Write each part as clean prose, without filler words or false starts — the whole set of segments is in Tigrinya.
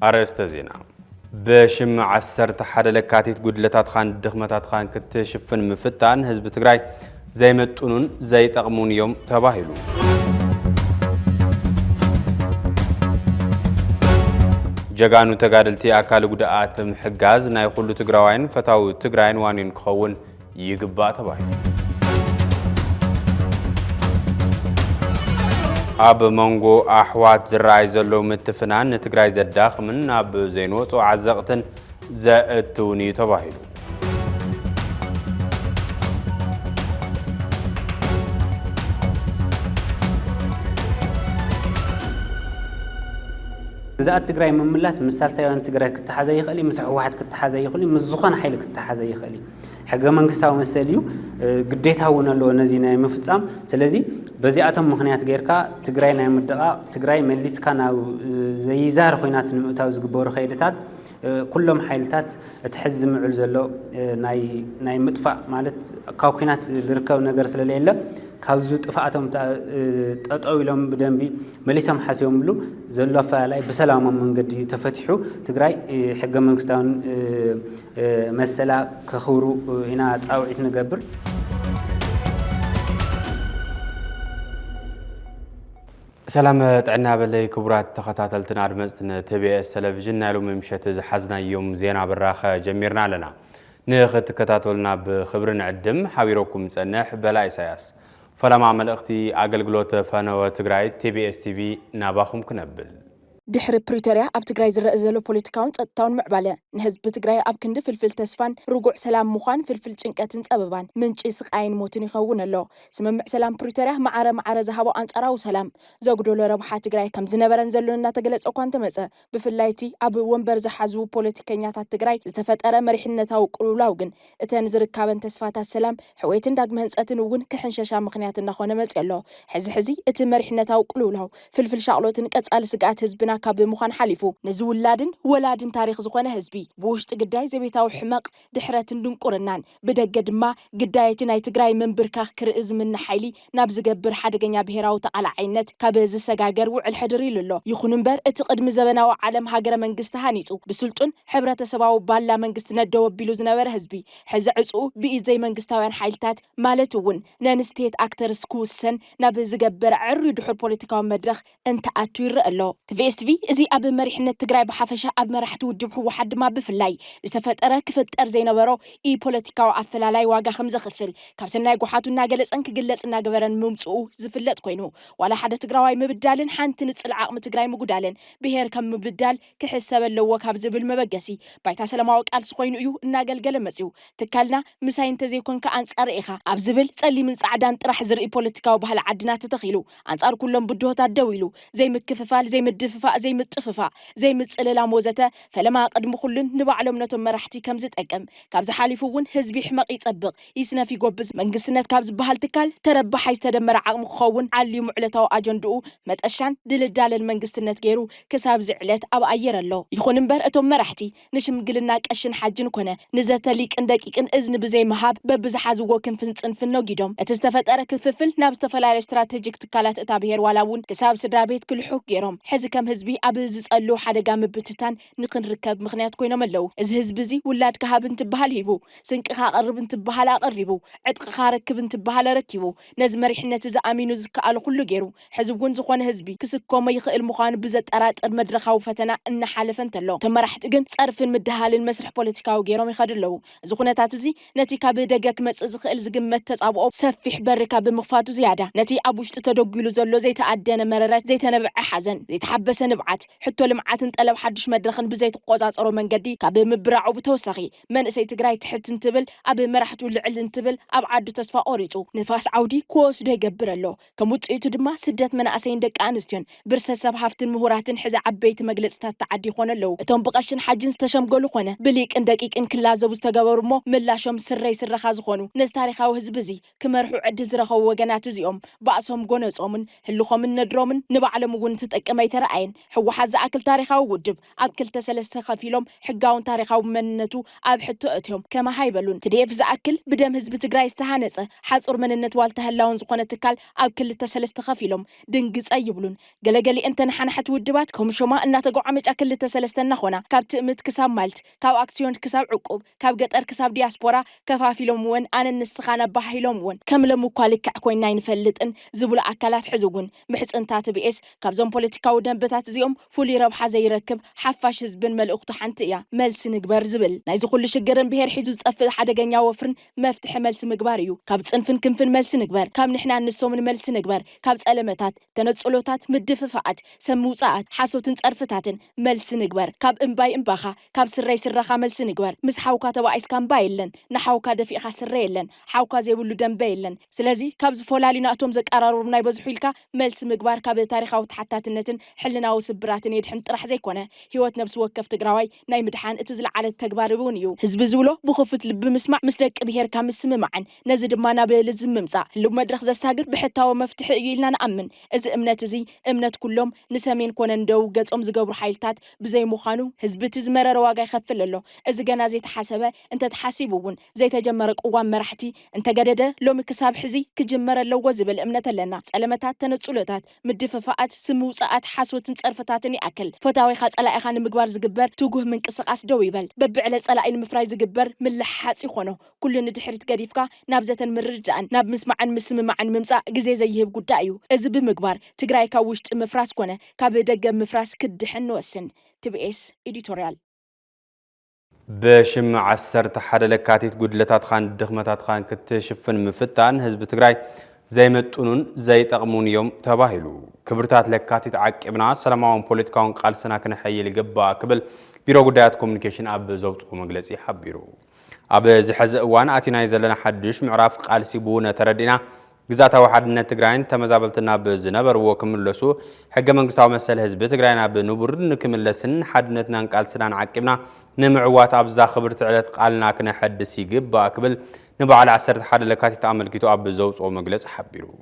أرست زينا بشم عسرت حدا لكاتيت قدلتات خان دخمتات خان كتشفن مفتان حزب تግራይ زي متونون زي تقمون يوم تباهلو جگانو تگادلتي اكال ጉዳአት محጋዝ ናይ ሁሉ ትግራዋይን ፈታው ትግራይን ዋኒን ክኸውን ይግባ ተባሂሉ ኣብ መንጎ ኣሕዋት ዝራይ ዘሎ ምትፍናን ትግራይ ዘዳኽምን ኣብ ዘይንወፁ ዓዘቕትን ዘእትውኒ ተባሂሉ زاد تجري من ملات مثال سيان تجري كتحزي يخلي مسح واحد كتحزي يخلي مزخان حيل كتحزي يخلي حاجة من قصة مسأليو قديتها ونلو نزينا مفتصام سلزي بزياتهم مخنيات غيركا تجري نايم الدقا تجري مليس كان زي زار خوينات نمتاوز جبور خيلتات كلهم حيلتات تحز معل زلو ناي مدفع مالت كاوكينات لركاو نجار سلاليلا كابزو طفاعتهم تطويلهم بدنبي مليسهم حاسيهم بلو زلوا فالاي بسلام منقد تفتحوا تግራይ حق منغستان مسلا كخورو هنا ጻውዒት نغبر سلام طعنا بلي كبرات تخاتلتنا ادمصتنا TBS تلفزيون نالو ممشت زحزنا يوم زينا براخه جميرنا لنا نخت كتاتولنا بخبر نعدم حبيركم صنح بلا اساس فلما ملأختي أقلقلوت فانو تግራይ TBS TV ناباخم كنبل دحر بريتوريا أب تግራይ زرأ زلو بوليتيكاون ጸጥታውን معبالة نحزب تግራይ أب كند فلفل تسفان رجوع سلام مخان فلفل ጭንቀትን ጸበባን ምንጭ ስቃይን ሞትን ይኸውን ኣሎ ስምምዕ ሰላም ፕሪቶሪያ ማዓረ ዝሃቦ አንጻራው ሰላም ዘጉዶሎ ረብሓ ትግራይ ከም ዝነበረን ዘሎና ተገለጸ እኳ እንተመጸ ብፍላይቲ ኣብ ወንበር ዝሓዙ ፖለቲከኛታት ትግራይ ዝተፈጠረ መሪሕነታዊ ቁልውላው ግን እተን ዝርካበን ተስፋታት ሰላም ሕወይትን ዳግመ ህንጸትን እውን ክሕንሸሻ ምኽንያት እናኾነ መጽ ኣሎ ሕዚ እቲ መሪሕነታዊ ቁልውላው ፍልፍል ሻቅሎትን ቀጻሊ ስጋት ህዝብና ካብ ምዃን ሓሊፉ ነዝውላድን ወላድን ታሪኽ ዝኾነ ህዝቢ ብውሽጢ ግዳይ ዘቤታዊ ሕመቕ ድሕረትን ድንቁርናን ብደገ ድማ ግዳይቲ ናይ ትግራይ መንብርካኽ ክርእ ዝምነ ሓይሊ ናብ ዝገብር ሓደገኛ ብሄራዊ ተቓላዓይነት ካብ ዝሰጋገር ውዕል ሕድር ኢሉ ኣሎ ይኹን እምበር እቲ ቅድሚ ዘበናዊ ዓለም ሃገረ መንግስቲ ሃኒጹ ብስልጡን ሕብረተሰባዊ ባላ መንግስቲ ነደው ኣቢሉ ዝነበረ ህዝቢ ሕዚ ዕጹኡ ብኢድ ዘይ መንግስታውያን ሓይልታት ማለት እውን ነንስቴት ኣክተርስ ክውሰን ናብ ዝገብር ዕርዩ ድሑር ፖለቲካዊ መድረኽ እንተኣቱ ይረአ ኣሎ TVSTV እዚ ኣብ መሪሕነት ትግራይ ብሓፈሻ ኣብ መራሕቲ ውድብ ሕወሓት ድማ ብፍላይ ዝተፈጠረ ክፍጠር ዘይነበሮ ፖለቲካዊ ኣፈላላይ ዋጋ ከም ዘኽፍል ካብ ሰናይ ጎሓቱ እናገለጸን ክግለጽ እናገበረን ምምጽኡ ዝፍለጥ ኮይኑ ዋላ ሓደ ትግራዋይ ምብዳልን ሓንቲ ንጽል ዓቕሚ ትግራይ ምጉዳልን ብሄር ከም ምብዳል ክሕሰብ ኣለዎ ካብ ዝብል መበገሲ ባይታ ሰላማዊ ቃልሲ ኮይኑ እዩ እናገልገለ መጽኡ ትካልና ምሳይ እንተዘይኮንካ አንጻር ኢኻ ኣብ ዝብል ጸሊምን ጻዕዳን ጥራሕ ዝርኢ ፖለቲካዊ ባህሊ ዓድና ተተኺሉ አንጻር ኩሎም ብድሆታት ደው ኢሉ ዘይምክፍፋል ዘይምድፍፋ ዘይምጥፍፋ ዘይምጽልላ ሞዘተ ፈለማ ቅድሚ ኩሉን ንባዕሎም ነቶም መራሕቲ ከም ዝጠቅም ካብ ዝሓሊፉ እውን ህዝቢ ሕመቕ ይጸብቕ ይስነፍ ይጎብዝ መንግስትነት ካብ ዝበሃል ትካል ተረባሓይ ዝተደመረ ዓቕሚ ክኸውን ዓልዩ ሙዕለታዊ ኣጀንድኡ መጠሻን ድልዳለን መንግስትነት ገይሩ ክሳብ ዝዕለት ኣብ ኣየር ኣሎ ይኹን እምበር እቶም መራሕቲ ንሽምግልና ቀሽን ሓጅን ኮነ ንዘተሊቅን ደቂቅን እዝኒ ብዘይ መሃብ በብዝሓዝዎ ክንፍን ጽንፍን ነጊዶም እቲ ዝተፈጠረ ክፍፍል ናብ ዝተፈላለዩ ስትራቴጂክ ትካላት እታ ብሄር ዋላ እውን ክሳብ ስድራ ቤት ክልሑክ ገይሮም ሕዚ ከም ህዝቢ ኣብ ዝጸሉ ሓደጋ ምብትታን ንኽንርከብ ምኽንያት ኮይኖም ኣለዉ እዚ ህዝቢ እዚ ውላድ ከሃብ እንትበሃል ሂቡ ስንቅኻ ቀርብ እንትበሃል ኣቐሪቡ ዕጥቅኻ ረክብ እንትበሃል ረኪቡ ነዚ መሪሕነት ዝኣሚኑ ዝከኣሉ ኩሉ ገይሩ ሕዚ እውን ዝኾነ ህዝቢ ክስኮሞ ይኽእል ምዃኑ ብዘጠራጥር መድረኻዊ ፈተና እናሓለፈ እንተሎ እቶም መራሕቲ ግን ጸርፍን ምድሃልን መስርሕ ፖለቲካዊ ገይሮም ይኸዱ ኣለዉ እዚ ኩነታት እዚ ነቲ ካብ ደገ ክመጽእ ዝኽእል ዝግመት ተጻብኦ ሰፊሕ በሪ ካብ ምኽፋቱ ዝያዳ ነቲ ኣብ ውሽጢ ተደጊሉ ዘሎ ዘይተኣደነ መረረት ዘይተነብዐ ሓዘን ዘይተሓበሰ ንብዓት ሕቶ ልምዓትን ጠለብ ሓድሽ መድረኽን ብዘይትቆጻጸሮ መንገዲ ካብ ምብራዑ ብተወሳኺ መንእሰይ ትግራይ ትሕት እንትብል ኣብ መራሕቱ ልዕል እንትብል ኣብ ዓዱ ተስፋ ቆሪጹ ንፋስ ዓውዲ ክወስዶ ይገብር ኣሎ ከም ውጽኢቱ ድማ ስደት መናእሰይን ደቂ ኣንስትዮን ብርሰሰብ ሃፍትን ምሁራትን ሕዚ ዓበይቲ መግለጽታት ተዓዲ ይኾኑ ኣለዉ እቶም ብቐሽን ሓጅን ዝተሸምገሉ ኮነ ብሊቅን ደቂቅን ክላዘቡ ዝተገበሩ እሞ ምላሾም ስረይ ስረኻ ዝኾኑ ነዚ ታሪኻዊ ህዝቢ እዚ ክመርሑ ዕድል ዝረኸቡ ወገናት እዚኦም ባእሶም ጎነጾምን ህልኾምን ነድሮምን ንባዕሎም እውን ትጠቅመ ኣይተረኣየን ሕወሓት ዝኣክል ታሪኻዊ ውድብ ኣብ ክልተ ሰለስተ ከፊሎም ሕጋውን ታሪኻዊ መንነቱ ኣብ ሕቶ እትዮም ከማ ሃይበሉን ትዲኤፍ ዝኣክል ብደም ህዝቢ ትግራይ ዝተሃነፀ ሓጹር መንነት ዋልታ ህላውን ዝኾነ ትካል ኣብ ክልተ ሰለስተ ከፊሎም ድንግፀ ይብሉን ገለገሊ እንተንሓንሐት ውድባት ከምሾማ እናተጓዓመጫ ክልተ ሰለስተ እናኾና ካብ ትእምት ክሳብ ማልት ካብ ኣክስዮን ክሳብ ዕቁብ ካብ ገጠር ክሳብ ዲያስፖራ ከፋፊሎም እውን ኣነ ንስኻና ባሂሎም እውን ከም ለምኳ ልክዕ ኮይና ይንፈልጥን ዝብሉ ኣካላት ሕዝውን ምሕፅንታ ትቢኤስ ካብዞም ፖለቲካዊ ደንብታት እዚኦም ፍሉይ ረብሓ ዘይረክብ ሓፋሽ ህዝብን መልእኽቱ ሓንቲ እያ መልሲ ንግበር ዝብል ናይዚ ኩሉ ሽግርን ብሄር ሒዙ ዝጠፍእ ሓደገኛ ወፍርን መፍትሒ መልሲ ምግባር እዩ ካብ ፅንፍን ክንፍን መልሲ ንግበር ካብ ንሕና ንሶምን መልሲ ንግበር ካብ ጸለመታት ተነጽሎታት ምድፍፋዓት ሰምውጻኣት ሓሶትን ጸርፍታትን መልሲ ንግበር ካብ እምባይ እምባኻ ካብ ስረይ ስረኻ መልሲ ንግበር ምስ ሓውካ ተባኢስካ እምባ የለን ንሓውካ ደፊእኻ ስረ የለን ሓውካ ዘይብሉ ደንበ የለን ስለዚ ካብ ዝፈላሊና እቶም ዘቀራርቡ ናይ በዝሑ ኢልካ መልሲ ምግባር ካብ ታሪኻዊ ተሓታትነትን ሕልናዊ ስብራትን የድሕን ጥራሕ ዘይኮነ ህይወት ነብሲ ወከፍ ትግራዋይ ናይ ምድሓን እቲ ዝለዓለ ተግባር እውን እዩ ህዝቢ ዝብሎ ብኽፉት ልቢ ምስማዕ ምስ ደቂ ብሄርካ ምስምማዕን ነዚ ድማ ናብ ልዝም ምምጻእ ህልው መድረኽ ዘሳግር ብሕታዊ መፍትሒ እዩ ኢልና ንኣምን እዚ እምነት እዚ እምነት ኩሎም ንሰሜን ኮነ እንደው ገጾም ዝገብሩ ሓይልታት ብዘይ ምዃኑ ህዝቢ እቲ ዝመረረ ዋጋ ይኸፍል ኣሎ እዚ ገና ዘይተሓሰበ እንተተሓሲቡ እውን ዘይተጀመረ ቅዋም መራሕቲ እንተገደደ ሎሚ ክሳብ ሕዚ ክጅመር ኣለዎ ዝብል እምነት ኣለና ጸለመታት ተነጽሎታት ምድፍፋዓት ስምውጻኣት ሓሶትን ጸርፈታትን ይኣክል ፈታዊኻ ጸላኢኻ ንምግባር ዝግበር ትጉህ ምንቅስቓስ ደው ይበል በብዕለ ጸላኢ ንምፍራይ ዝግበር ምልሓጽ ይኾኖ ኩሉ ንድሕሪት ገዲፍካ ናብ ዘተን ምርድዳእን ናብ ምስማዕን ምስምማዕን ምምጻእ ግዜ ዘይህብ ጉዳይ እዩ እዚ ብምግባር ትግራይ ካብ ውሽጢ ምፍራስ ኮነ ካብ ደገ ምፍራስ ክድሕን ንወስን TBS ኤዲቶሪያል بشم عسرت حدا لكاتيت قدلتات خان دخمتات خان كتشفن مفتان حزب تግራይ ዘይመጡኑን ዘይጠቅሙን እዮም ተባሂሉ ክብርታት ለካቲት ዓቂብና ሰላማውን ፖለቲካውን ቃልስና ክንሐይል ገባ ክብል ቢሮ ጉዳያት ኮሙኒኬሽን ኣብ ዘውጽኡ መግለጺ ሓቢሩ ኣብ ዝሕዚ እዋን ኣቲናይ ዘለና ሓድሽ ምዕራፍ ቃልሲ ቡነ ተረዲና ግዛታዊ ሓድነት ትግራይን ተመዛበልትና ብዝነበርዎ ክምለሱ ሕገ መንግስታዊ መሰል ህዝቢ ትግራይና ብንቡር ንክምለስን ሓድነትናን ቃልስናን ዓቂብና ንምዕዋት ኣብዛ ክብርት ዕለት ቃልና ክነሐድስ ይግባእ ክብል نبعل عسرت حدا لكاتي أملكيتو أب زوج أو مجلس حبيرو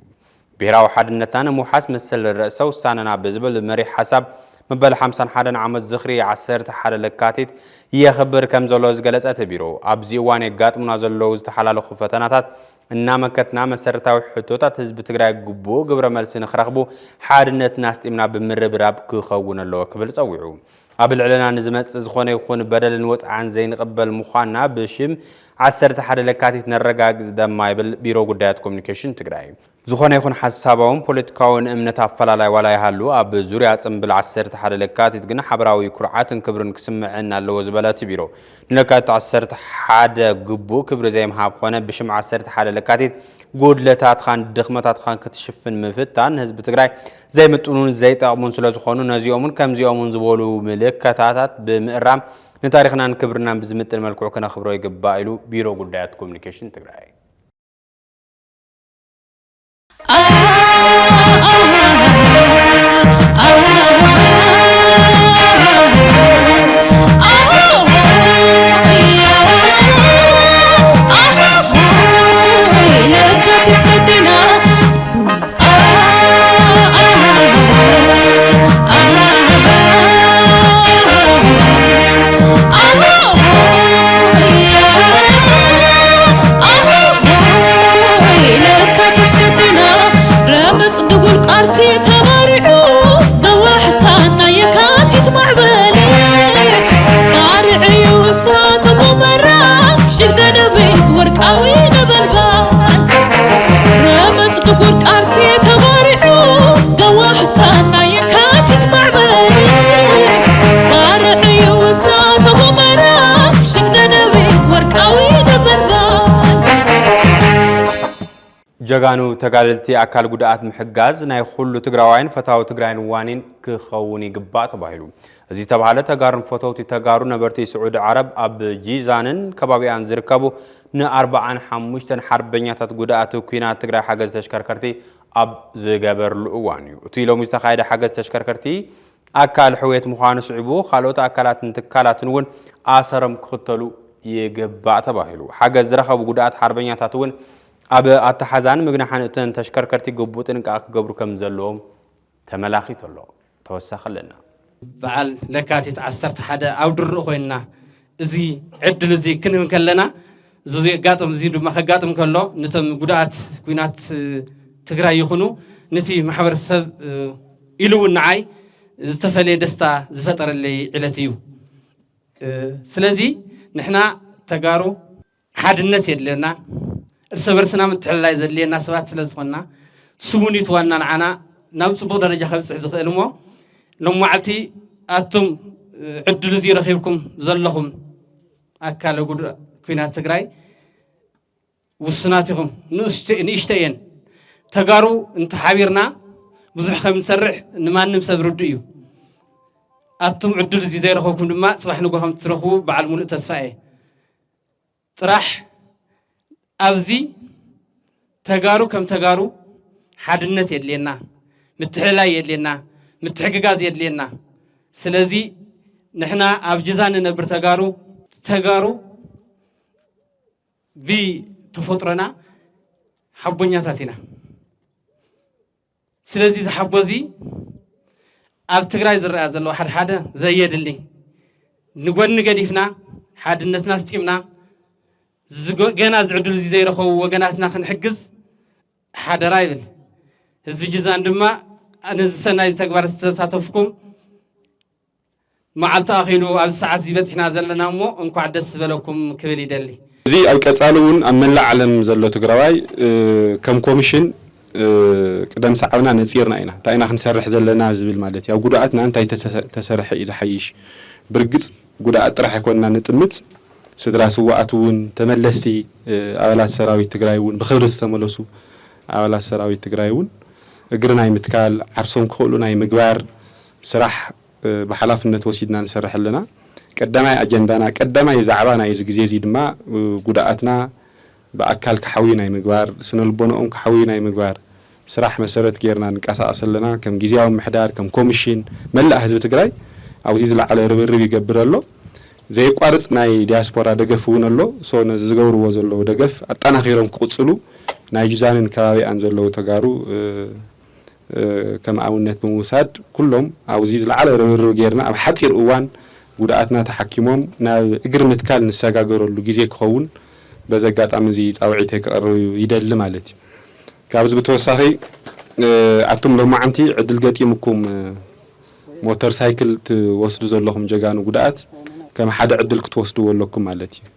بيراو حدنتنا محاس مثل الرأس وساننا بزبل مري حسب مبل 50 حدا عمد زخري عسرت حدا لكاتي يخبر كم زلوز جلس أتبيرو أبزي واني قات منازل لوز تحلل خفتناتات النامكتنا مسرتاو حتوتات حزب تግራይ ጉቦ ግብረ መልስ ንኽረኽቡ ሓድነት ናስጢምና ብምርብራብ ክኸውን ኣለዎ ክብል ጸዊዑ ኣብ ልዕልና ንዝመጽእ ዝኾነ ይኹን በደልን ወጽዓን ዘይንቕበል ምዃንና ብሽም 11 ለካቲት ነረጋግጽ ደማ ይብል ቢሮ ጉዳያት ኮሙኒኬሽን ትግራይ ዝኾነ ይኹን ሓሳባውን ፖለቲካውን እምነት ኣፈላላይ ዋላ ይሃሉ ኣብ ዙርያ ጽምብል 11 ለካቲት ግን ሓበራዊ ኩርዓትን ክብርን ክስምዕና ኣለዎ ዝበለት ቢሮ ንለካቲት 11 ግቡ ክብሪ ዘይምሃብ ኾነ ብሽም 11 ለካቲት ጉድለታት ኻን ድኽመታት ኻን ክትሽፍን ምፍታን ህዝቢ ትግራይ ዘይምጡኑን ዘይጠቕሙን ስለ ዝኾኑ ነዚኦምን ከምዚኦምን ዝበሉ ምልክታታት ብምእራም ንታሪኽናን ክብርናን ብዝምጥን መልክዑ ክነኽብሮ ይግባእ ኢሉ ቢሮ ጉዳያት ኮሙኒኬሽን ትግራይ جگانو تقاللتي أكل قدرات محجز نايخلو تجراوين فتاو تجراين وانين كخوني جبات بهيلو زي تبعله تجارن فتاوتي تجارو نبرتي سعود عرب أب جيزانن كبابي أنزركبو نأربعان حمشتن حربينيا تقدرات وكينا تجرا حجز تشكركرتي أب زجبر الوانيو تيلو مستخايد حجز تشكركرتي أكل حويت مخانس عبو خالوت أكلات نتكالات نون آسرم كختلو يجبات بهيلو حجز رخب قدرات حربينيا تاتون أب التحزان مجنحان تشكركرتي جبوتن كأك جبرو كم زلهم تملاخي تلو توسخ لنا በዓል ለካቲት 11 ኣብ ድርኡ ኮይና እዚ ዕድል እዚ ክንህብ ከለና እዚ ጋጥም እዚ ድማ ከጋጥም ከሎ ነቶም ጉዳት ኩናት ትግራይ ይኹኑ ነቲ ማሕበረሰብ ኢሉ ንዓይ ዝተፈለየ ደስታ ዝፈጠረለይ ዕለት እዩ ስለዚ ንሕና ተጋሩ ሓድነት የለና እርስ በርስና ምትሕልላይ ዘድልየና ሰባት ስለዝኾንና ስሙኒት ዋና ንዓና ናብ ፅቡቅ ደረጃ ከብፅሕ ዝኽእል እሞ ሎማዓልቲ ኣቱም ዕድል እዚ ረኺብኩም ዘለኹም ኣካለ ኩናት ትግራይ ውስናት ኢኹም ንእሽተ እየን ተጋሩ እንተሓቢርና ብዙሕ ከም ንሰርሕ ንማንም ሰብ ርዱ እዩ ኣቱም ዕድል እዚ ዘይረኸብኩም ድማ ፅባሕ ንጎ ከም ትረኽቡ በዓል ሙሉእ ተስፋ እየ ጥራሕ ኣብዚ ተጋሩ ከም ተጋሩ ሓድነት የድልየና ምትሕልላይ የድልየና ምትሕግጋዝ የድልየና ስለዚ ንሕና ኣብ ጅዛ ንነብር ተጋሩ ብተፈጥሮና ሓቦኛታት ኢና ስለዚ ዝሓቦዚ ኣብ ትግራይ ዝረአ ዘሎ ሓደ ዘየድሊ ንጎኒ ገዲፍና ሓድነትና ስጢምና ገና ዝዕድል እዚ ዘይረኸቡ ወገናትና ክንሕግዝ ሓደራ ይብል ህዝቢ ጅዛን ድማ ነዚ ሰናይ ተግባር ዝተሳተፍኩም መዓልቲ ኣኺሉ ኣብ ሰዓት ዝበፅሕና ዘለና እሞ እንኳዕ ደስ ዝበለኩም ክብል ይደሊ እዚ ኣብ ቀጻሊ እውን ኣብ መላእ ዓለም ዘሎ ትግራዋይ ከም ኮሚሽን ቅደም ሰዓብና ነፂርና ኢና እንታይ ኢና ክንሰርሕ ዘለና ዝብል ማለት እዩ ኣብ ጉድኣትና እንታይ ተሰርሐ እዩ ዝሓይሽ ብርግፅ ጉድኣት ጥራሕ ኣይኮንና ንጥምት ስድራ ስዋኣት እውን ተመለስቲ ኣባላት ሰራዊት ትግራይ እውን ብክብሪ ዝተመለሱ ኣባላት ሰራዊት ትግራይ እውን እግሪ ናይ ምትካል ዓርሶም ክኽእሉ ናይ ምግባር ስራሕ ብሓላፍነት ወሲድና ንሰርሕ ኣለና ቀዳማይ ኣጀንዳና ቀዳማይ ዛዕባ ናይ እዚ ግዜ እዚ ድማ ጉድኣትና ብኣካል ክሓዊ ናይ ምግባር ስነልቦንኦም ክሓዊ ናይ ምግባር ስራሕ መሰረት ጌርና ንቀሳቀስ ኣለና ከም ግዜያዊ ምሕዳር ከም ኮሚሽን መላእ ህዝቢ ትግራይ ኣብዚ ዝለዓለ ርብርብ ይገብር ኣሎ ዘይቋርፅ ናይ ዲያስፖራ ደገፍ እውን ኣሎ ሶ ነዚ ዝገብርዎ ዘለዉ ደገፍ ኣጠናኺሮም ክቕፅሉ ናይ ጅዛንን ከባቢኣን ዘለዉ ተጋሩ ከም ኣብነት ብምውሳድ ኩሎም ኣብዚ ዝለዓለ ርብርብ ጌርና ኣብ ሓፂር እዋን ጉድኣትና ተሓኪሞም ናብ እግሪ ምትካል ንሰጋገረሉ ግዜ ክኸውን በዚ ኣጋጣሚ እዚ ፃውዒተይ ክቐርብ ይደሊ ማለት እዩ ካብዚ ብተወሳኺ ኣቱም ሎማዓንቲ ዕድል ገጢምኩም ሞተር ሳይክል ትወስዱ ዘለኹም ጀጋኑ ጉድኣት ከም ሓደ ዕድል ክትወስድዎ ኣለኩም ማለት እዩ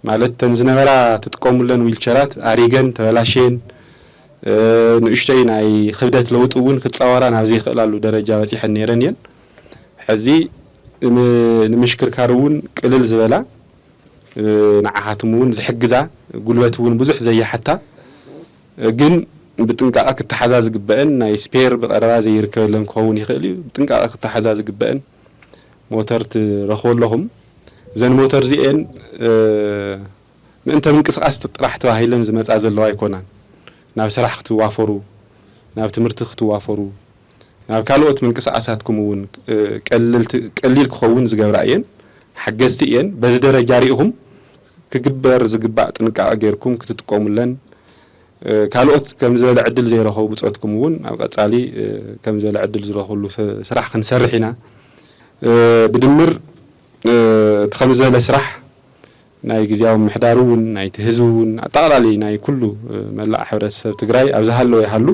ማለት ተን ዝነበራ ትጥቀሙለን ዊልቸራት ኣሪገን ተበላሽየን ንእሽተይ ናይ ክብደት ለውጥ እውን ክፃወራ ናብ ዘይኽእላሉ ደረጃ በፂሐን ነይረን እየን ሕዚ ንምሽክርካር እውን ቅልል ዝበላ ንዓኻትም እውን ዝሕግዛ ጉልበት እውን ብዙሕ ዘየሓታ ግን ብጥንቃቐ ክትሓዛ ዝግበአን ናይ ስፔር ብቐረባ ዘይርከበለን ክኸውን ይኽእል እዩ ብጥንቃቐ ክትሓዛ ዝግበአን ሞተር ትረኽቡ ኣለኹም ዘን ሞተር እዚአን ምእንተ ምንቅስቃስ ጥራሕ ተባሂለን ዝመፃ ዘለዋ ኣይኮናን ናብ ስራሕ ክትዋፈሩ ናብ ትምህርቲ ክትዋፈሩ ናብ ካልኦት ምንቅስቃሳትኩም እውን ቀሊል ክኸውን ዝገብራ እየን ሓገዝቲ እየን በዚ ደረጃ ሪኢኹም ክግበር ዝግባእ ጥንቃቐ ጌርኩም ክትጥቀሙለን ካልኦት ከም ዝበለ ዕድል ዘይረኸቡ ብፆትኩም እውን ኣብ ቀጻሊ ከም ዝበለ ዕድል ዝረኽብሉ ስራሕ ክንሰርሕ ኢና ብድምር ከም ዝበለ ስራሕ ናይ ግዜያዊ ምሕዳር እውን ናይቲ ህዝቢ እውን ኣጠቓላሊ ናይ ኩሉ መላእ ሕብረተሰብ ትግራይ ኣብ ዝሃለወ ይሃሉ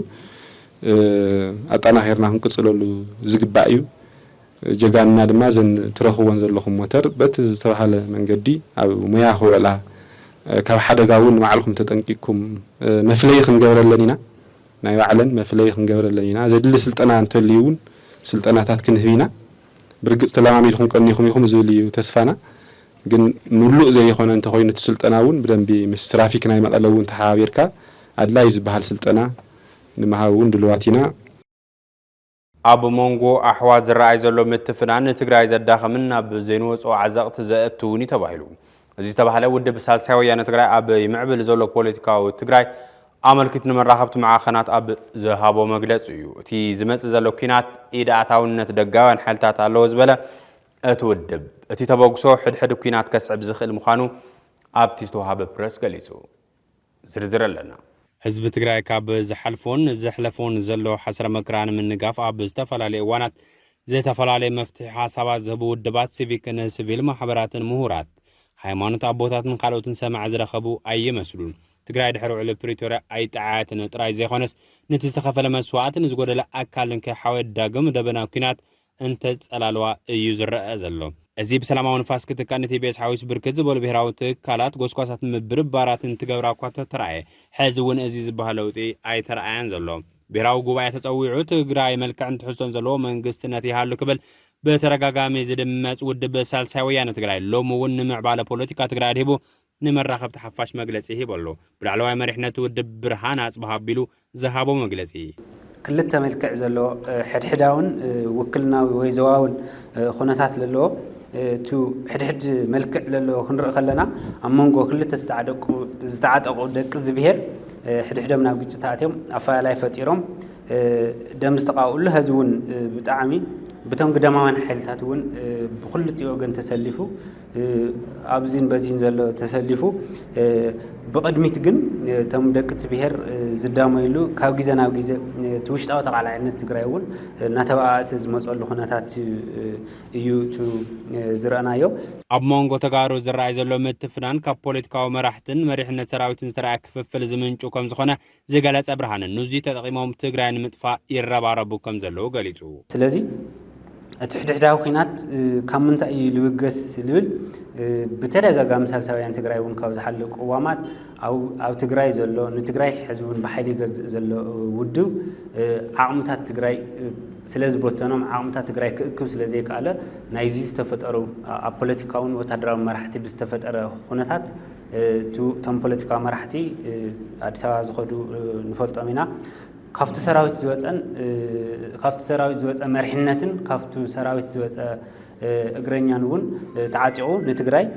ኣጠናኺርና ክንቅፅለሉ ዝግባእ እዩ ጀጋንና ድማ ዘን ትረኽቦን ዘለኹም ሞተር በቲ ዝተባሃለ መንገዲ ኣብ ሙያ ክውዕላ ካብ ሓደጋ እውን ንባዕልኩም ተጠንቂቅኩም መፍለይ ክንገብረለን ኢና ናይ ባዕለን መፍለይ ክንገብረለን ኢና ዘድሊ ስልጠና እንተልዩ እውን ስልጠናታት ክንህብ ኢና ብርግፅ ተለማሚድኩም ቀኒኹም ኢኹም ዝብል እዩ ተስፋና ግን ምሉእ ዘይኮነ እንተኮይኑ ስልጠና እውን ብደንቢ ምስ ትራፊክ ናይ መቐለ እውን ተሓባቢርካ ኣድላይ ዝበሃል ስልጠና ንምሃብ እውን ድልዋት ኢና ኣብ ሞንጎ ኣሕዋት ዝረኣይ ዘሎ ምትፍናን ትግራይ ዘዳኸምን ኣብ ዘይንወጾ ዓዘቕቲ ዘእትውን ተባሂሉ እዚ ዝተባሃለ ውድብ ሳልሳይ ወያነ ትግራይ ኣብ ይምዕብል ዘሎ ፖለቲካዊ ትግራይ ኣመልኪት ንመራኸብቲ ማዕኸናት ኣብ ዝሃቦ መግለፂ እዩ እቲ ዝመጽእ ዘሎ ኩናት ኢድ ኣታውነት ደጋውያን ሓይልታት ኣለዎ ዝበለ እቲ ውድብ እቲ ተበግሶ ሕድሕድ ኩናት ከስዕብ ዝኽእል ምዃኑ ኣብቲ ዝተዋሃበ ፕረስ ገሊጹ ዝርዝር ኣለና ህዝቢ ትግራይ ካብ ዝሓልፎን ዘሕለፎን ዘሎ ሓስረ መክራን ምንጋፍ ኣብ ዝተፈላለዩ እዋናት ዝተፈላለየ መፍትሒ ሓሳባት ዝህቡ ውድባት ሲቪክን ሲቪል ማሕበራትን ምሁራት ሃይማኖት ኣቦታትን ካልኦትን ሰማዕ ዝረኸቡ ኣይመስሉን ትግራይ ድሕሪ ውዕል ፕሪቶርያ ኣይጠዓያትን ጥራይ ዘይኾነስ ነቲ ዝተኸፈለ መስዋዕትን ዝጎደለ ኣካልን ከይሓወት ዳግም ደበና ኩናት እንተጸላልዋ እዩ ዝረአ ዘሎ እዚ ብሰላማዊ ንፋስ ክትካን ቲቢኤስ ሓዊስ ብርክት ዝበሉ ብሄራዊ ትካላት ጎስጓሳት ምብርባራትን ትገብራ እኳ ተተረኣየ ሕዚ እውን እዚ ዝበሃል ለውጢ ኣይተረኣያን ዘሎ ብሄራዊ ጉባኤ ተፀዊዑ ትግራይ መልክዕን ትሕዝቶን ዘለዎ መንግስቲ ነቲ ይሃሉ ክብል በተረጋጋሚ ዝድመጽ ውድብ ሳልሳይ ወያነ ትግራይ ሎሚ እውን ንምዕባለ ፖለቲካ ትግራይ ድሂቡ ንመራኸብቲ ሓፋሽ መግለጺ ሂበሎ ብላዕለዋይ መሪሕነት ውድብ ብርሃን ኣጽባህ ኣቢሉ ዝሃቦ መግለጺ ክልተ መልክዕ ዘሎ ሕድሕዳውን ውክልናዊ ወይ ዘዋውን ኩነታት ዘለዎ ቱ ሕድሕድ መልክዕ ዘለዎ ክንርኢ ከለና ኣብ መንጎ ክልተ ዝተዓጠቁ ደቂ ዝብሄር ሕድሕዶም ናብ ግጭት ኣትዮም ኣፈላላይ ፈጢሮም ደም ዝተቃውሉ ህዝብ እውን ብጣዕሚ بتم قداماً حالات ون بكل تيوجن تسلفوا أبزين بزين زل تسلفوا بقدمي تجن تم دكت بهر زدامه يلو كاوجيزا ناوجيزا توشت أو تقع على تجرايون نتبع أساس مسؤول خناتات يو تو زرعنا يو أبمونغو تجارو زرع زلوا متفنان كبوليتكا ومرحتن مريحنا تراوتن زرعك في فلزمن شو كم زخنا زجلات أبرهان النوزي تقيمهم تجراين متفا يربع ربكم زلوا قاليتو سلازي تحدحداو خينات كمنت أي لوجس لول بترجع مثال سويان تجراي ونكاوز حلق قوامات أو تجراي زلوا نتجراي حزبون بحالي جز زلوا ودو عامتات تجراي سلاز بوتنام عامتات تجراي كم سلازيك على نايزيز تفترو أبوليتيكاون وتدرى مرحتي بستفترى خناتات تو تم بوليتيكا مرحتي أدساز خدو نفلت أمينا كافت سراويت زوجة مرحنتن كافت سراويت زوجة أجرينيانون تعاطعو نتجراي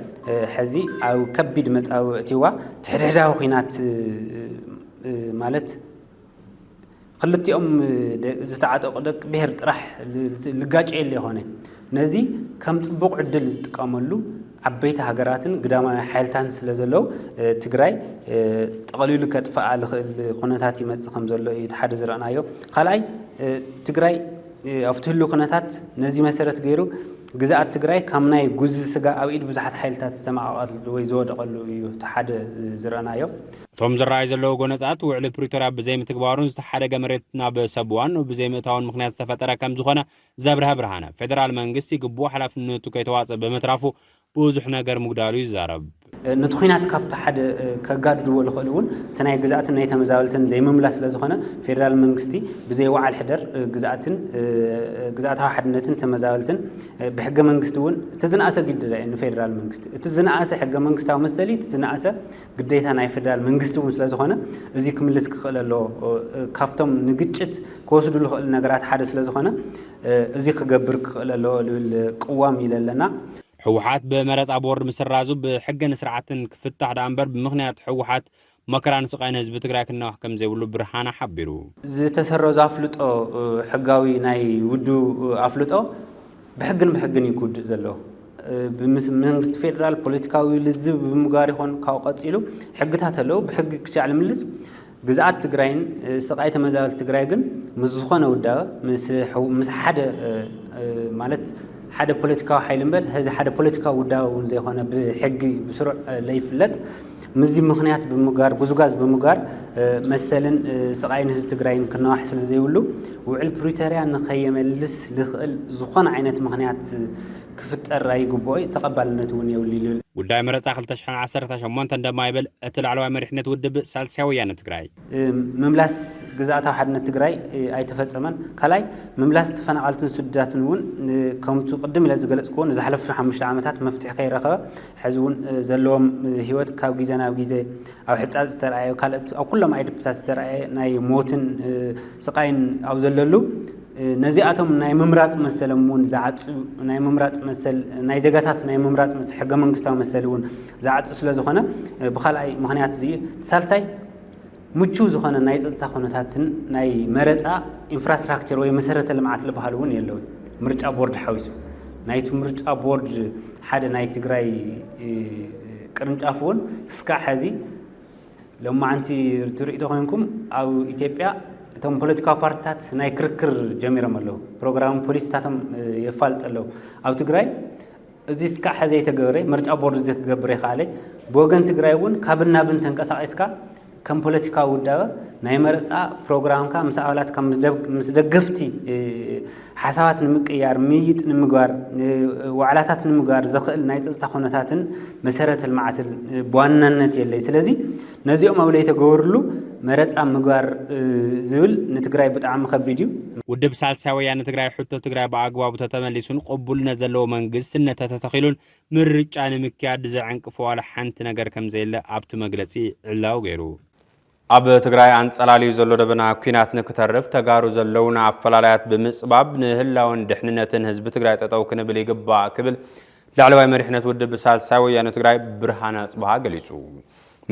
حزي أو كبد مت أو توا تحدحداو خينات مالت خلتي زتعاطق دق بهر طرح لقاجع اللي هونه نزي كم تبوق عدل تقاملو عبيت هاجراتن قدام حالتان سلزلو تجراي تقليل كتفاء القناتات يمسخم زلو يتحدث رأنايو خلاي تجراي أفتحلو قناتات نزي مسيرة غيره جزاء تجراي كمناي جزء سجا أو إيد بزحت حالتات سماعات ويزود قالوا يتحدث زرانايو توم زراعي زلو قناتات وعلى بريتوريا بزي متكبارون استحدث جمرتنا بسبوان وبزي متاون مخنات استفترة كم زخنا زبرها برهانة فدرال منجستي قبوا حلف إنه تكيتواصل بمترافو بوزح نجار مقداري زارب نتخينات كافت حد كجاد دول خلون تناي جزءاتن نيتها مزاولتن زي مملس لزخنا فيدرال منجستي بزي وعى الحدر جزءاتها حدنتن تمزاولتن بحق منجستون تزن أسا جدا لأنه فيدرال منجست تزن أسا حق منجستا ومثلي تزن أسا قديتها ناي فيدرال منجستون لزخنا زي كملسك خلالو كافتم نجتشت كوسد النجارات حدث لزخنا زي كجبرك خلالو القوام يللنا حوحات بمرز عبور مسرازو بحق سرعة كفتح دامبر بمخنيات حوحات مكران سقاين حزب تግራይ كنحكم زي ولو برهانا حبيرو زي تسرز افلطو حقاوي ناي ودو افلطو بحقن يكود زلو بمنግስት ፌደራል ፖለቲካዊ ልዝብ በመጋር ይሆን ካውቀጽሉ ሕግታት አለው በሕግ ክቻል ምልስ ግዛት ትግራይን ስቃይ ተመዛበል ትግራይ ግን ምዝኾነ ወዳ ምስ ሓደ ማለት ሓደ ፖለቲካዊ ሓይል እምበል ህዚ ሓደ ፖለቲካዊ ውዳውን ዘይኾነ ብሕጊ ብስሩዕ ለይፍለጥ ምዚ ምኽንያት በመጋር ብዙጋዝ በመጋር መሰልን ስቃይን ህዝብ ትግራይን ክናዋሕ ስለ ዘይብሉ ውዕል ፕሪቶሪያ ንኸየመልስ ልኽእል ዝኾነ ዓይነት ምኽንያት كفتر راي قبوي تقبلنا توني وليل وداي مرصا 2018 እንደማይበል እትላልዋ መሪሕነት ውድብ ሳልሳይ ወያነ ትግራይ መምላስ ግዛታ ሓድነት ትግራይ ኣይተፈጸመን ካላይ መምላስ ተፈናቀልትን ስዳትን ውን ከምቱ ቅድም ኢለ ዝገለጽኩን ዝሓለፉ 5 ዓመታት መፍትሕ ከይረኸበ ሕዝውን ዘለዎም ህይወት ካብ ግዜ ናብ ግዜ ኣብ ሕጻጽ ዝተራእየ ካልኦት ኣብ ኩሎም ኣይድብታት ዝተራእየ ናይ ሞትን ስቃይን ኣብ ዘለሉ نزياتهم ناي ممرات مسلمون زعت ناي ممرات مسل ناي زجاتات ناي ممرات مسل حق منقستاو مسلون زعت سلا زخنا بخلاي مخنيات زي سالساي مچو زخنا ناي صلتا خناتاتن ناي مرصا انفراستراكچر ወይ መሰረተ ልማዓት ለባህሉን የለው ምርጫ ቦርድ ሓዊሱ ናይቱ ምርጫ ቦርድ ሓደ ናይ ትግራይ ቅርንጫፉን እስካ ሕዚ ለማ አንቲ ትሪኢዶ ኮይንኩም ኣብ ኢትዮጵያ እቶም ፖለቲካዊ ፓርቲታት ናይ ክርክር ጀሚሮም ኣለዉ ፕሮግራም ፖሊስታቶም የፋልጥ ኣለዉ ኣብ ትግራይ እዚ እስካዕ ሕዚ የተገበረ ምርጫ ቦርድ ዝክገብር ይኽኣለ ብወገን ትግራይ እውን ካብን ናብን ተንቀሳቒስካ ከም ፖለቲካዊ ውዳበ ናይ መረፃ ፕሮግራምካ ምስ ኣባላትካ ምስ ደገፍቲ ሓሳባት ንምቅያር ምይጥ ንምግባር ዋዕላታት ንምግባር ዘኽእል ናይ ፀጥታ ኩነታትን መሰረተ ልምዓትን ብዋናነት የለይ ስለዚ ነዚኦም ኣብ ለይተገበርሉ መረፃ ምግባር ዝብል ንትግራይ ብጣዕሚ ከቢድ እዩ ውድብ ሳልሳይ ወያነ ትግራይ ሕቶ ትግራይ በአግባቡ ተተመሊሱን ቅቡልነት ዘለዎ መንግስትነት ተተኺሉን ምርጫ ንምክያድ ዘዕንቅፎ ዋላ ሓንቲ ነገር ከም ዘየለ ኣብቲ መግለጺ ዕላው ገይሩ ኣብ ትግራይ አንጸላልዩ ዘሎ ደበና ኩናት ንክተርፍ ተጋሩ ዘለውና ኣፈላላያት ብምጽባብ ንህላውን ድሕንነትን ህዝቢ ትግራይ ጠጠው ክንብል ይግባእ ክብል ላዕለዋይ መሪሕነት ውድብ ሳልሳይ ወያነ ትግራይ ብርሃነ ጽባህ ገሊጹ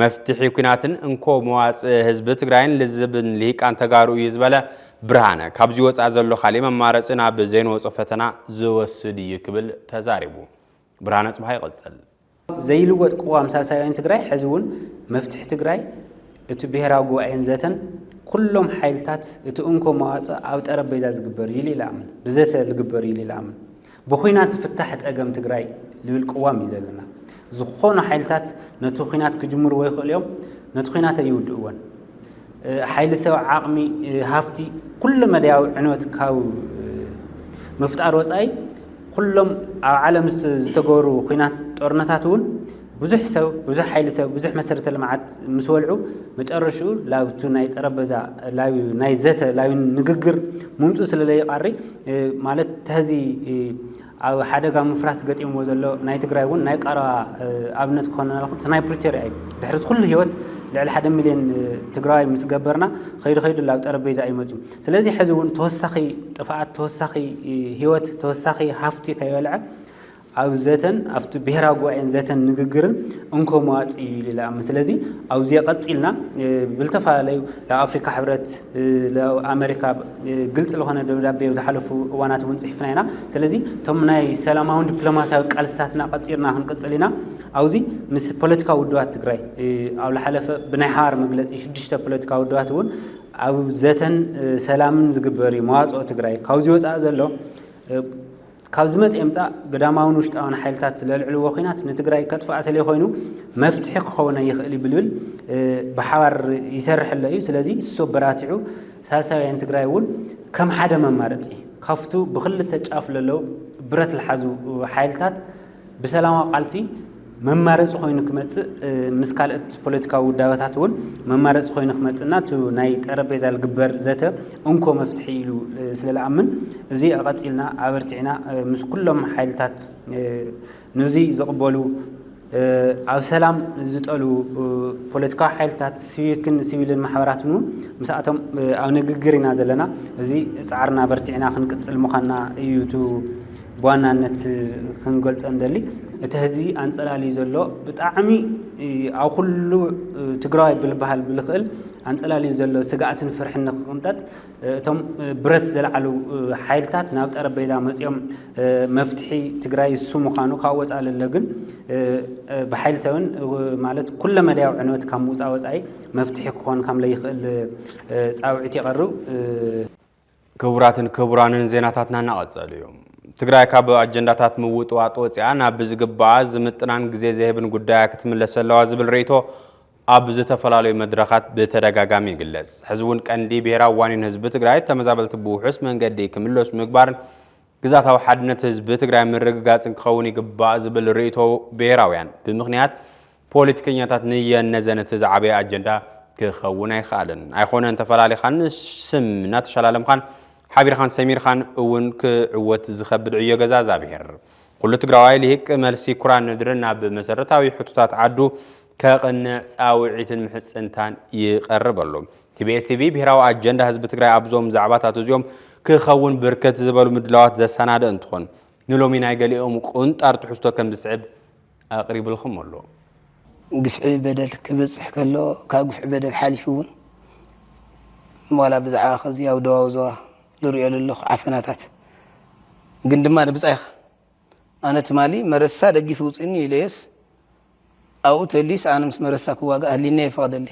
መፍትሒ ኩናትን እንኮ መዋጽእ ህዝቢ ትግራይን ልዝብን ሊቃን ተጋሩ እዩ ዝበለ ብርሃነ ካብዚ ወጻእ ዘሎ ካሊ መማረጽ ናብ ዘይንወጽ ፈተና ዝወስድ እዩ ክብል ተዛሪቡ ብርሃነ ጽባህ ይቀጽል ዘይልወጥ ቅዋም ሳልሳይ ወያነ ትግራይ ሕዚ እውን መፍትሒ ትግራይ እቲ ብሔራዊ ጉባኤን ዘተን ኩሎም ሓይልታት እቲ እንኮ መዋጽእ ኣብ ጠረጴዛ ዝግበር ኢሉ ይላምን ብዘተ ዝግበር ኢሉ ይላምን ብኹናት ዝፍታሕ ፀገም ትግራይ ልብል ቅዋም ይለለና ዝኾኑ ሓይልታት ነቲ ኹናት ክጅምርዎ ይኽእሉ እዮም ነቲ ኹናት ኣይውድእዎን ሓይሊ ሰብ ዓቕሚ ሃፍቲ ኩሉ መድያዊ ዕንወት ካብ ምፍጣር ወጻኢ ኩሎም ኣብ ዓለም ዝተገበሩ ኹናት ጦርነታት እውን ብዙሕ ሰብ ብዙሕ ሓይሊ ሰብ ብዙሕ መሰረተ ልምዓት ምስ ወልዑ መጨረሻኡ ላብቱ ናይ ጠረጴዛ ናይ ዘተ ላብ ንግግር ምምፁ ስለለይቃሪ ማለት ተዚ ኣብ ሓደጋ ምፍራስ ገጢምዎ ዘሎ ናይ ትግራይ እውን ናይ ቀረባ ኣብነት ክኾነ ናይ ፕሪቶሪያ እዩ ድሕሪ ኩሉ ህይወት ልዕሊ 1 ሚልዮን ትግራዋይ ምስ ገበርና ከይዱ ላብ ጠረጴዛ ይመፁ ስለዚ ሕዚ እውን ተወሳኺ ጥፍኣት ተወሳኺ ህይወት ተወሳኺ ሃፍቲ ከይበልዐ ኣብ ዘተን ኣብቲ ብሔራዊ ጉባኤን ዘተን ንግግርን እንኮ መዋጽእ እዩ ይላምን ስለዚ ኣብዚ ቀጽልና ብልተፈላለዩ ለአፍሪካ ሕብረት ለአሜሪካ ግልጽ ለሆነ ደብዳቤ ዝሓለፉ እዋናት እውን ጽሒፍና ኢና ስለዚ ቶም ናይ ሰላማዊ ዲፕሎማሲያዊ ቃልስታትና ቀጽርና ክንቅጽል ኢና ኣብዚ ምስ ፖለቲካዊ ውድባት ትግራይ ኣብ ለሓለፈ ብናይ ሓባር መግለጺ 6 ፖለቲካዊ ውድባት እውን ኣብ ዘተን ሰላምን ዝግበር መዋጽእ ትግራይ ካብዚ ወጻእ ዘሎ ካብዚ መጽ የምጻ ገዳማውን ውሽጣውን ሓይልታት ለልዕልዎ ኹናት ንትግራይ ከጥፋእተለ ኮይኑ መፍትሒ ክኸውን ይኽእል ይብል ብሓባር ይሰርሕ ኣሎ እዩ ስለዚ ሶበራቲዑ ሳልሳይ ወያነ ትግራይ እውን ከም ሓደ መማረጺ ካፍቱ ብኽልተ ጫፍ ለለው ብረት ለሓዙ ሓይልታት ብሰላማዊ ቃልሲ መማረጽ ኮይኑ ክመጽእ ምስ ካልኦት ፖለቲካዊ ውዳበታት እውን መማረጽ ኮይኑ ክመጽእና ናይ ጠረጴዛ ዝግበር ዘተ እንኮ መፍትሒ ኢሉ ስለለኣምን እዚ ኣቐጺልና ኣበርቲዕና ምስ ኩሎም ሓይልታት ነዚ ዝቕበሉ ኣብ ሰላም ዝጠሉ ፖለቲካዊ ሓይልታት ሲቪልን ማሕበራትን ምስኣቶም ኣብ ንግግር ኢና ዘለና እዚ ጻዕርና ኣበርቲዕና ክንቅጽል ምዃንና እዩ ብዋናነት ክንገልጸ እንደሊ እቲ ህዚ አንጸላልዩ ዘሎ ብጣዕሚ ኣብ ኩሉ ትግራዋይ ብልባሃል ብልኽእል አንጸላልዩ ዘሎ ስጋኣትን ፍርሕን ንክቕንጠጥ እቶም ብረት ዘለዓሉ ሓይልታት ናብ ጠረጴዛ መጽኦም መፍትሒ ትግራይ እሱ ምዃኑ ካብ ወጻእ ለሎ ግን ብሓይሊ ሰብን ማለት ኩለ መድያዊ ዕንወት ካብ ምውፃእ ወጻኢ መፍትሒ ክኾን ከም ለይኽእል ጻውዒት ይቐርብ ክቡራትን ክቡራንን ዜናታትና እናቐጸሉ እዮም ትግራይ ካብ አጀንዳታት ምውጥዋጥ ወጽያ ናብ ዝግባእ ዝምጥናን ግዜ ዝህብን ጉዳይ ክትምለስ ኣለዋ ዝብል ርእይቶ ኣብ ዝተፈላልዩ መድረኻት ብተደጋጋሚ ይግለጽ ሕዝቡን ቀንዲ ብሔራዊ ዋኒን ህዝቢ ትግራይ ተመዛበልቲ ብውሑስ መንገዲ ክምለሱ ምግባርን ግዛታዊ ሓድነት ህዝቢ ትግራይ ምርግጋጽን ክኸውን ይግባእ ዝብል ርእይቶ ብሔራውያን ብምኽንያት ፖለቲከኛታት ንየነዘነት ዝዓበየ አጀንዳ ክኸውን ኣይኽኣልን ኣይኾነን ተፈላሊኻን ስም እናተሸላለምኻን ሓቢርኻን ሰሚርኻን እውን ክዕወት ዝኸብድ ዕዮ ገዛ ዛብሔር ኩሉ ትግራዋይ ልሂቅ መልሲ ኩራን ንድርን ናብ መሰረታዊ ሕቶታት ዓዱ ከቕንዕ ጻውዒትን ምሕጽንታን ይቐርበሉ ቲቢኤስ ቲቪ ብሔራዊ አጀንዳ ህዝቢ ትግራይ ኣብዞም ዛዕባታት እዚኦም ክኸውን ብርከት ዝበሉ ምድላዋት ዘሰናደ እንትኾን ንሎሚ ናይ ገሊኦም ቁንጣር ትሕዝቶ ከም ዝስዕብ ኣቕሪብልኩም ኣሎ ግፍዒ በደል ክበጽሕ ከሎ ካብ ግፍዒ በደል ሓሊፉ እውን ዋላ ብዛዕባ ከዚ ኣብ ደቡብ ዞባ ዝሪኦ ዘለኹ ዓፈናታት ግን ድማ ንብጻይኻ ኣነ ትማሊ መረሳ ደጊፉ ውፅእኒ ኢለየስ ኣብኡ ተሊስ ኣነ ምስ መረሳ ክዋጋእ ህሊና ይፈቕደሊ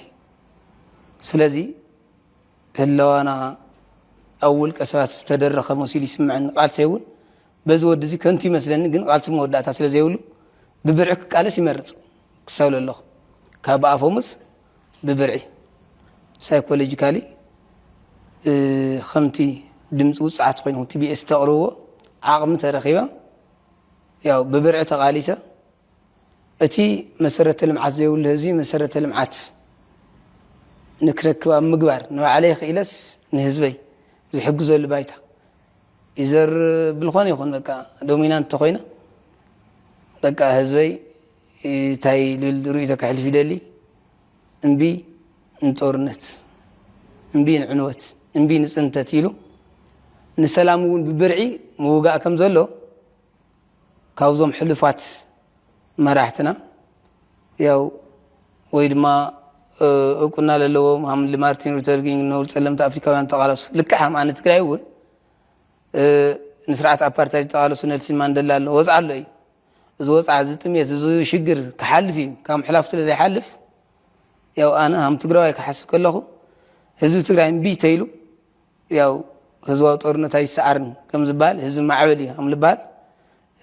ስለዚ هلوانا أول كسبات استدرخ مسيل يسمع قال سيون بزود زي كنتي مثلا جن قال سمو ودات أصل زيولو ببرعك قال سيمرت كسول الله كابا فومس ببرعي سايكولوجيكالي خمتي دمص وصعت خوينو تي بي اس تقرو عقم ترخيبا ያው በብርዕ ተቃሊሰ እቲ መሰረተ ልምዓት ዘይብሉ ህዝቢ መሰረተ ልምዓት ንክረክብ ኣብ ምግባር ንባዕለይ ክኢለስ ንህዝበይ ዝሕግዘሉ ባይታ ይዘር ብልኾነ ይኹን በቃ ዶሚናንት ተኮይና በቃ ህዝበይ ታይ ርእዩ ተካሕልፍ ይደሊ እምቢ ንጦርነት እምቢ ንዕንወት እምቢ ንፅንተት ኢሉ ንሰላም እውን ብብርዒ ምውጋእ ከም ዘሎ كاوزوم حلفات مراحتنا ياو ويدما قلنا للوم هم لمارتين لوثر كينغ نول سلمت افريكاوያን ተቃለሱ ልክዓም ኣነ ትግራይ እውን ንስርዓት ኣፓርታይድ ተቃለሱ ኔልሰን ማንዴላ ኣሎ ወፃሎ እዩ እዚ ወፃ ዝጥሜት እዚ ሽግር ክሓልፍ እዩ ካብ ሕላፍቱ ዘይሓልፍ ያው ኣነ هم ትግራይ ክሓስብ ከለኹ ህዝቢ ትግራይ እምቢ ተይሉ ያው ህዝባዊ ጦርነት ኣይሰዓርን ከም ዝባል ህዝቢ ማዕበል እዩ هم ልባል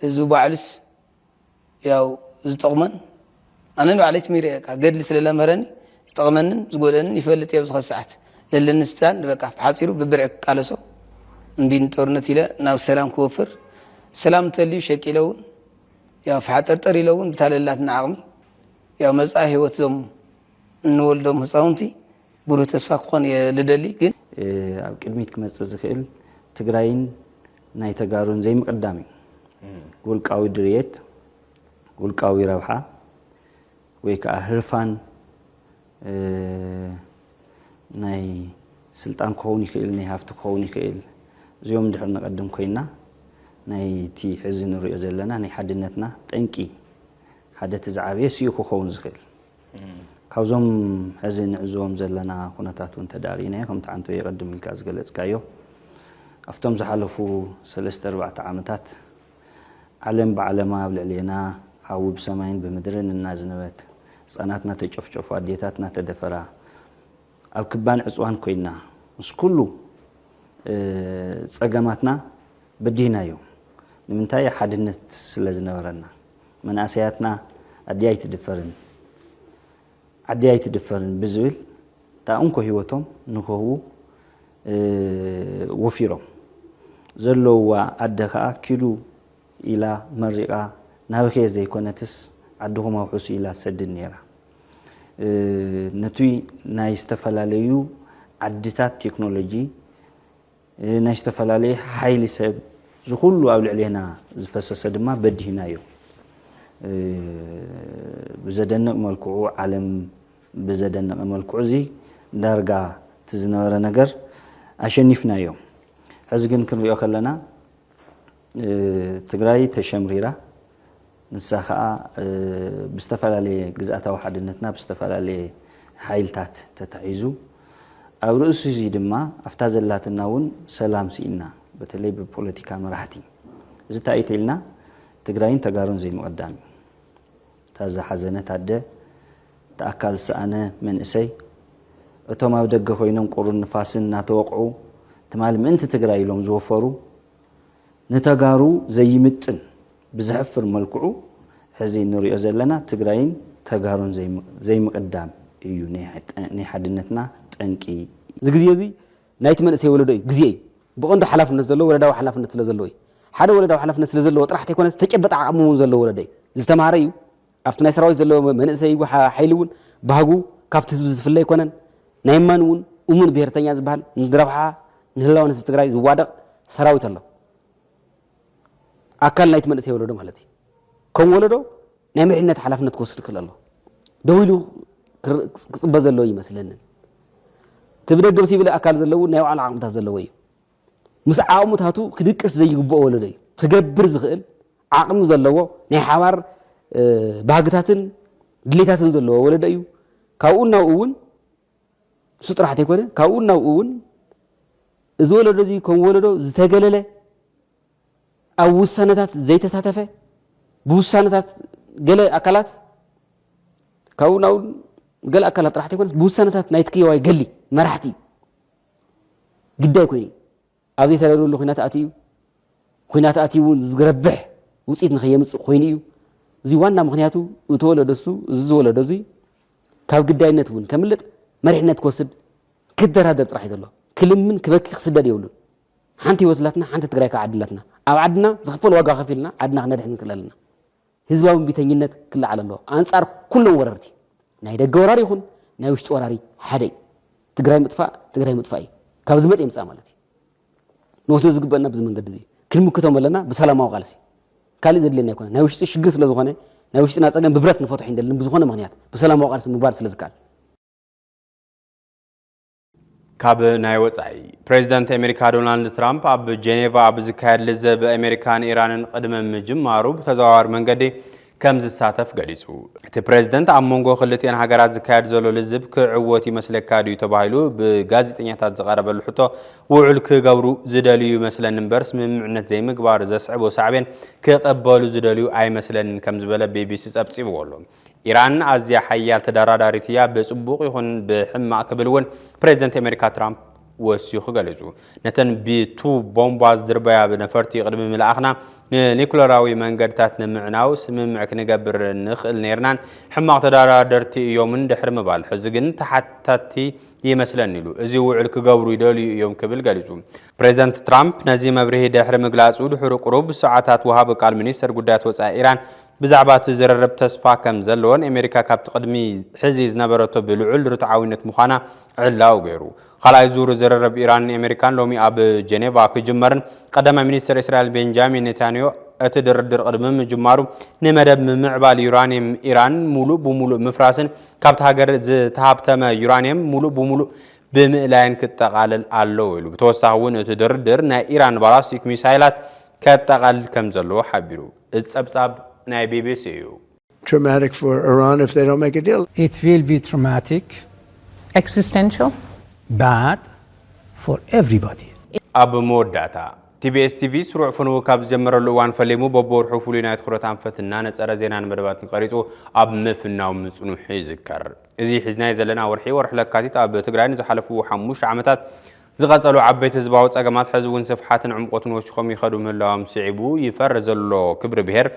ህዝቡ ባዕልስ ያው ዝጠቕመን ኣነ ባዕለይ ትሚርካ ገድሊ ስለለመረኒ ዝጠቕመንን ዝጎደንን ይፈልጥ የብዝ ኸሰዓት ለለንስታን በቃ ሓፂሩ ብብርዕ ቃለሶ እንዲን ጦርነት ኢለ ናብ ሰላም ክወፍር ሰላም ተልዩ ሸቂለውን ያው ፍሓጠርጠር ኢለውን ብታለላትና ዓቕሚ ያው መጻ ህይወት ዞም እንወልዶም ህፃውንቲ ብሩህ ተስፋ ክኾን የልደሊ ግን ኣብ ቅድሚት ክመጽእ ዝኽእል ትግራይን ናይ ተጋሩን ዘይምቅዳም እዩ ውልቃዊ ድርየት ውልቃዊ ረብሓ ወይ ከዓ ህርፋን ናይ ስልጣን ክኸውን ይኽእል ናይ ሃፍቲ ክኸውን ይኽእል እዚኦም ድሕር ንቐድም ኮይና ናይቲ ሕዚ ንሪኦ ዘለና ናይ ሓድነትና ጠንቂ ሓደ ትዝዓብየ ስኡ ክኸውን ዝኽእል ካብዞም ሕዚ ንዕዝቦም ዘለና ኩነታት እውን ተዳሪእና ከምቲ ዓንተ ይቐድም ኢልካ ዝገለጽካዮ ኣብቶም ዝሓለፉ 3-4 ዓመታት ዓለም ብዓለማ ኣብ ልዕልና ሓዊ ብሰማይን ብምድርን እናዝነበት ህፃናትና ተጨፍጨፉ ኣዴታትና ተደፈራ ኣብ ክባን ዕፅዋን ኮይና ምስ ኩሉ ፀገማትና በዲናዮ ንምንታይ ሓድነት ስለ ዝነበረና መናእሰያትና ኣድያይ ትድፈርን ብዝብል ታእንኮ ህይወቶም ንክህቡ ወፊሮም ዘለውዋ ኣደ ከዓ ኪዱ ኢላ መሪቃ ናብኸ ዘይኮነትስ ዓድኹም ኣውሑስ ኢላ ሰድን ነይራ ነቱይ ናይ ዝተፈላለዩ ዓድታት ቴክኖሎጂ ናይ ዝተፈላለዩ ሓይሊ ሰብ ዝኩሉ ኣብ ልዕልና ዝፈሰሰ ድማ በዲህናዮ ብዘደንቕ መልክዑ ዓለም ብዘደንቕ መልክዑ እዚ ዳርጋ ትዝነበረ ነገር ኣሸኒፍናዮ ሕዚ ግን ክንሪኦ ከለና ትግራይ ተሸምሪራ ንሳ ከዓ ብዝተፈላለየ ግዝኣታዊ ሓድነትና ብዝተፈላለየ ሓይልታት ተታሒዙ ኣብ ርእሱ እዚ ድማ ኣፍታ ዘላትና እውን ሰላም ሲኢልና በተለይ ብፖለቲካ መራሕቲ እዚ እንታይ እዩ ኢልና ትግራይን ተጋሩን ዘይምቕዳም እዩ እታ ዝሓዘነት ኣደ ተኣካል ዝሰኣነ መንእሰይ እቶም ኣብ ደገ ኮይኖም ቁሩን ንፋስን እናተወቕዑ ትማሊ ምእንቲ ትግራይ ኢሎም ዝወፈሩ ንተጋሩ ዘይምጥን ብዝሕፍር መልክዑ ሕዚ ንሪኦ ዘለና ትግራይን ተጋሩን ዘይምቕዳም እዩ ናይ ሓድነትና ጠንቂ እዚ ግዜ እዚ ናይቲ መንእሰይ ወለዶ እዩ ግዜ እዩ ብቐንዱ ሓላፍነት ዘለዎ ወለዳዊ ሓላፍነት ስለ ዘለዎ እዩ ሓደ ወለዳዊ ሓላፍነት ስለ ዘለዎ ጥራሕ ተይኮነስ ተጨበጠ ዓቕሚ እውን ዘለዎ ወለዶ እዩ ዝተምሃረ እዩ ኣብቲ ናይ ሰራዊት ዘለዎ መንእሰይ ሓይሊ እውን ባህጉ ካብቲ ህዝቢ ዝፍለ ኣይኮነን ናይ ማን እውን እሙን ብሄርተኛ ዝበሃል ንረብሓ ንህላዊ ህዝቢ ትግራይ ዝዋደቕ ሰራዊት ኣሎ ኣካል ናይቲ መንእሰይ ወለዶ ማለት እዩ ከም ወለዶ ናይ ምሕነት ሓላፍነት ክወስድ ክእል ኣሎ ደው ኢሉ ክፅበ ዘለዎ ይመስለኒ ትብደገብ ሲብል ኣካል ዘለዎ ናይ ባዕሉ ዓቕምታት ዘለዎ እዩ ምስ ዓቕምታቱ ክድቅስ ዘይግብኦ ወለዶ እዩ ክገብር ዝኽእል ዓቕሚ ዘለዎ ናይ ሓባር ባህግታትን ድሌታትን ዘለዎ ወለዶ እዩ ካብኡ ናብኡ እውን እሱ ጥራሕ ኣይኮነ ካብኡ ናብኡ እውን እዚ ወለዶ እዚ ከም ወለዶ ዝተገለለ ኣብ ውሳነታት ዘይተሳተፈ ብውሳነታት ገለ ኣካላት ካብኡ ናብኡ ገለ ኣካላት ጥራሕ ኣይኮነስ ብውሳነታት ናይ ትክየዋይ ገሊ መራሕቲ ግዳይ ኮይኑ ኣብዚ ተለለሉ ኩናት ኣትዩ ዝግረብሕ ውፅኢት ንኸየምፅእ ኮይኑ እዩ እዚ ዋና ምክንያቱ እተወለደሱ እዚ ዝወለዶ እዚ ካብ ግዳይነት እውን ከምልጥ መሪሕነት ክወስድ ክደራደር ጥራሕ ዘሎ ክልምን ክበኪ ክስደድ የብሉን ሓንቲ ህይወትላትና ሓንቲ ትግራይ ካብ ዓድላትና ኣብ ዓድና ዝኽፈል ዋጋ ከፊልና ዓድና ክነድሕን ንክእለልና ህዝባዊ ቢተኝነት ክለዓል ኣለዎ ኣንጻር ኩሎም ወረርቲ ናይ ደገ ወራሪ ይኹን ናይ ውሽጢ ወራሪ ሓደ ትግራይ ምጥፋእ እዩ ካብ ዝመፀ ይምፃእ ማለት እዩ ንወስዶ ዝግበአና ብዚ መንገዲ እዚ ክንምክቶም ኣለና ብሰላማዊ ቃልሲ ካልእ ዘድልየና ይኮነ ናይ ውሽጢ ሽግር ስለ ዝኾነ ናይ ውሽጢና ፀገም ብብረት ንፈትሑ እንደልን ብዝኾነ ምክንያት ብሰላማዊ ቃልሲ ምግባር ስለ ዝከኣል ካብ ናይ ወፃኢ ፕሬዚዳንት ኣሜሪካ ዶናልድ ትራምፕ ኣብ ጄኔቫ ኣብ ዝካየድ ልዘብ ኣሜሪካን ኢራንን ቅድመ ምጅማሩ ብተዘዋዋሪ መንገዲ ከም ዝሳተፍ ገሊጹ እቲ ፕሬዚደንት ኣብ መንጎ ክልቲአን ሃገራት ዝካየድ ዘሎ ልዝብ ክዕወት ይመስለካ ድዩ ተባሂሉ ብጋዜጠኛታት ዝቐረበሉ ሕቶ ውዕል ክገብሩ ዝደልዩ ይመስለን እምበር ስምምዕነት ዘይምግባር ዘስዕቦ ሳዕቤን ክቕበሉ ዝደልዩ ኣይመስለንን ከም ዝበለ ቢቢሲ ጸብጺብዎ ኣሎ ኢራን ኣዝያ ሓያል ተደራዳሪት እያ ብጽቡቕ ይኹን ብሕማቕ ክብል እውን ፕሬዚደንት ኣሜሪካ ትራምፕ ወሲኹ ገሊጹ ነተን ቢቱ ቦምባ ዝድርበያ ብነፈርቲ ቅድሚ ምልኣኽና ንኒኩለራዊ መንገድታት ንምዕናው ስምምዕ ክንገብር ንኽእል ነርናን ሕማቕ ተደራደርቲ እዮም ድሕሪ ምባል ሕዚ ግን ተሓታቲ ይመስለኒ ኢሉ እዚ ውዕል ክገብሩ ይደልዩ እዮም ክብል ገሊጹ ፕሬዚደንት ትራምፕ ነዚ መብርሂ ድሕሪ ምግላጹ ድሕሪ ቁሩብ ሰዓታት ወሃብ ቃል ሚኒስተር ጉዳያት ወፃኢ ኢራን ብዛዕባ እቲ ዝረርብ ተስፋ ከም ዘለዎን ኣሜሪካ ካብቲ ቅድሚ ሕዚ ዝነበረቶ ብልዑል ርትዓዊነት ምዃና ዕላው ገይሩ ካልኣይ ዙር ዝረርብ ኢራን ኣሜሪካን ሎሚ ኣብ ጀኔቫ ክጅመርን ቀዳማይ ሚኒስትር እስራኤል ቤንጃሚን ኔታንያሁ እቲ ድርድር ቅድሚ ምጅማሩ ንመደብ ምዕባል ዩራኒየም ኢራን ሙሉእ ብሙሉእ ምፍራስን ካብቲ ሃገር ዝተሃብተመ ዩራኒየም ሙሉእ ብሙሉእ ብምእላይን ክጠቃለል ኣለዎ ኢሉ ብተወሳኺ እውን እቲ ድርድር ናይ ኢራን ባላስቲክ ሚሳይላት ከጠቃልል ከም ዘለዎ ሓቢሩ እዚ ጸብጻብ ናይ ቢቢሲ እዩ traumatic for Iran if they don't make a deal. It will be traumatic, existential, bad for everybody. ኣብ መወዳእታ ቲቢኤስ ቲቪ ስሩዕ ፍንው ካብ ዝጀመረሉ እዋን ፈሊሙ በብወርሑ ፍሉይ ናይ ትኩረት ኣንፈትና ነፀረ ዜናን መደባትን ቀሪጹ ኣብ ምፍናው ምጽኑሕ ይዝከር እዚ ሒዝናይ ዘለና ወርሒ ለካቲት ኣብ ትግራይ ንዝሓለፉ 5 ዓመታት ዝቐጸሉ ዓበይቲ ህዝባዊ ጸገማት ሕዚ እውን ስፍሓትን ዕምቆትን ወሽኾም ይኸዱ ምህላዎም ስዒቡ ይፈር ዘሎ ክብሪ ብሔር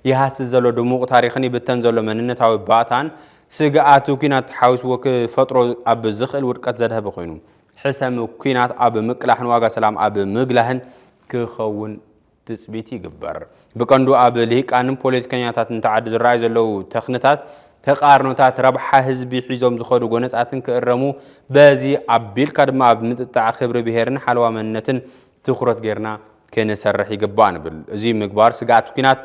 ይሃስስ ዘሎ ድሙቕ ታሪኽን ይብተን ዘሎ መንነታዊ ባእታን ስግኣቱ ኩናት ሓዊስዎ ክፈጥሮ ኣብ ዝኽእል ውድቀት ዘድህበ ኮይኑ ሕሰም ኩናት ኣብ ምቅላሕን ዋጋ ሰላም ኣብ ምግላህን ክኸውን ትጽቢት ይግበር ብቀንዱ ኣብ ልሂቃንን ፖለቲከኛታትን ተዓዲ ዝረኣዩ ዘለው ተኽንታት ተቃርኖታት ረብሓ ህዝቢ ሒዞም ዝኸዱ ጎነጻትን ክእረሙ በዚ ኣቢልካ ድማ ኣብ ምጥጣዕ ክብሪ ብሔርን ሓለዋ መንነትን ትኩረት ጌርና ክንሰርሕ ይግባእ ንብል እዚ ምግባር ስጋኣት ኩናት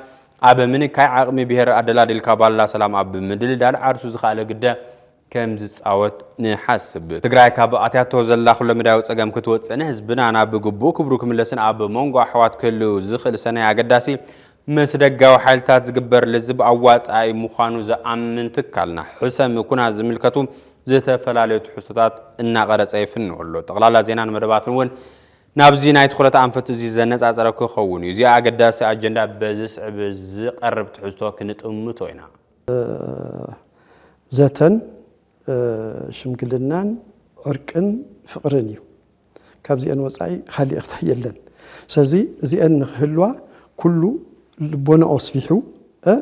ኣብ ምንካይ ዓቕሚ ብሔር ኣደላድልካ ባላ ሰላም ኣብ ምድልዳል ዓርሱ ዝኽኣለ ግደ ከም ዝጻወት ንሓስብ ትግራይ ካብ ኣትያቶ ዘላ ኩሉ ምዳይ ጸገም ክትወጽነ ህዝብና ናብ ግቡእ ክብሩ ክምለስን ኣብ መንጎ ኣሕዋት ክህሉ ዝኽእል ሰናይ ኣገዳሲ ምስ ደጋዊ ሓይልታት ዝግበር ልዝብ ኣዋጻኢ ምዃኑ ዝኣምን ትካልና ሕሰም ኩናት ዝምልከቱ ዝተፈላለዩ ትሕዝቶታት እናቐረጸ ይፍንው ኣሎ ጠቕላላ ዜናን መደባትን እውን ናብዚ ናይ ትኩረት ኣንፈት እዚ ዘነጻጸረ ክኸውን እዩ እዚ ኣገዳሲ ኣጀንዳ በዝስዕብ ዝቐርብ ትሕዝቶ ክንጥምቶ ኢና ዘተን ሽምግልናን ዕርቅን ፍቕርን እዩ ካብዚአን ወጻኢ ካሊእ ክታይ የለን ስለዚ እዚአን ንክህልዋ ኩሉ ልቦና ኣስፊሑ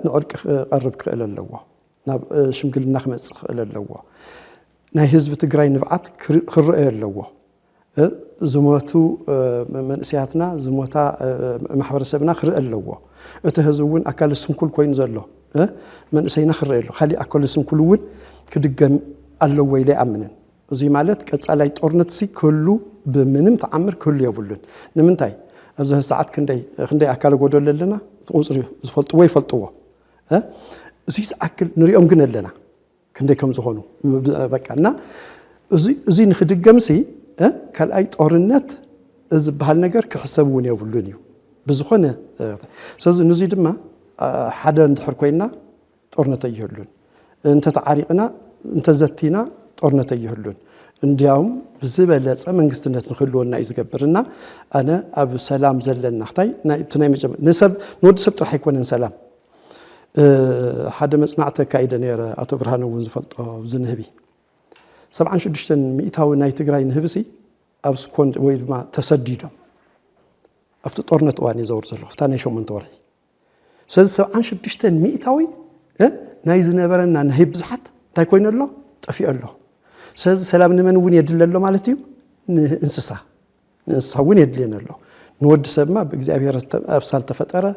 ንዕርቂ ክቐርብ ክኽእል ኣለዎ ናብ ሽምግልና ክመጽእ ክኽእል ኣለዎ ናይ ህዝቢ ትግራይ ንብዓት ክርአዮ ኣለዎ ዝሞቱ መንእስያትና ዝሞታ ማሕበረሰብና ክርአ ኣለዎ እቲ ህዝቢ እውን ኣካል ስንኩል ኮይኑ ዘሎ መንእሰይና ክርአ ኣሎ ካሊእ ኣካል ስንኩል እውን ክድገም ኣለዎ ኢለ ይኣምንን እዚ ማለት ቀጻላይ ጦርነት ሲ ክህሉ ብምንም ተዓምር ክህሉ የብሉን ንምንታይ ኣብዚ ሰዓት ክንደይ ኣካል ጎደሎ ኣለና ቁፅሪ ዝፈልጥዎ ይፈልጥዎ እዚ ኣክል ንሪኦም ግን ኣለና ክንደይ ከም ዝኾኑ በቃና እዚ ንክድገምሲ ካልኣይ ጦርነት ዝበሃል ነገር ክሕሰብ እውን የብሉን እዩ ብዝኾነ ስለዚ ንዚ ድማ ሓደ እንድሕር ኮይና ጦርነት ኣይህሉን እንተተዓሪቕና እንተዘቲና ጦርነት ኣይህሉን እንዲያውም ብዝበለፀ መንግስትነት ንክህልወና እዩ ዝገብርና ኣነ ኣብ ሰላም ዘለና ክታይ ናይ መጀመር ንወዲ ሰብ ጥራሕ ኣይኮነን ሰላም ሓደ መፅናዕቲ ኣካይደ ነይረ ኣቶ ብርሃነ እውን ዝፈልጦ ዝንህቢ 76 ሚእታዊ ናይ ትግራይ ንህብሲ سكون ويد ما تسديدهم أفتو طورنا تواني زور زلوا فتاني شو من طوري سز عن شدشتن مئتاوي نايز نبرنا نهيب زحت تايكوين الله تفي الله سز سلام نمن وين يدل الله مالتيو انسسا وين يدلين الله نود سبما بإجابة أبصال تفترة